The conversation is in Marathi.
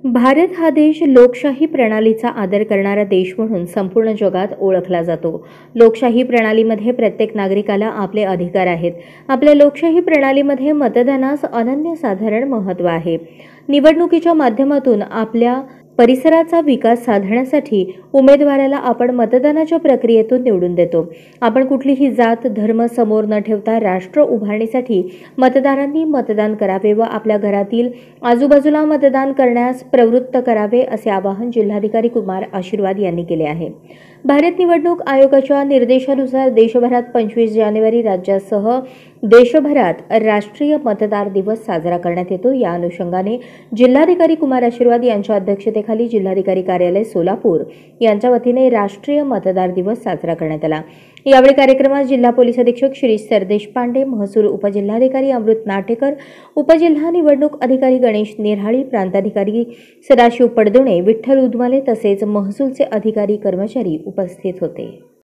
भारत हा देश लोकशाही प्रणालीचा आदर करणारा देश म्हणून संपूर्ण जगात ओळखला जातो। लोकशाही प्रणालीमध्ये प्रत्येक नागरिकाला आपले अधिकार आहेत। आपल्या लोकशाही प्रणालीमध्ये मतदानास अनन्यसाधारण महत्त्व आहे। निवडणुकीच्या माध्यमातून आपल्या परिसराचा विकास साधण्यासाठी उमेदवाराला आपण मतदानाच्या प्रक्रियेतून निवडून देतो। आपण कुठलीही जात धर्म समोर न ठेवता राष्ट्र उभारणीसाठी मतदारांनी मतदान करावे व आपल्या घरातील आजूबाजूला मतदान करण्यास प्रवृत्त करावे असे आवाहन जिल्हाधिकारी कुमार आशीर्वाद यांनी केले आहे। भारत निवडणूक आयोगाच्या निर्देशानुसार देशभरात 25 जानेवारी राज्यासह देशभरात राष्ट्रीय मतदार दिवस साजरा करण्यात येतो। या अनुषंगाने जिल्हाधिकारी कुमार आशीर्वाद यांच्या अध्यक्षतेखाली जिल्हाधिकारी कार्यालय सोलापूर यांच्या वतीने राष्ट्रीय मतदार दिवस साजरा करण्यात आला। यावेळी कार्यक्रमात जिल्हा पोलीस अधीक्षक श्री सरदेश पांडे, महसूल उपजिल्हाधिकारी अमृत नाटेकर, उपजिल्हा निवडणूक अधिकारी गणेश निराळी, प्रांताधिकारी सदाशिव पडदुणे, विठ्ठल उदमाले तसेच महसूलचे अधिकारी कर्मचारी उपस्थित होते।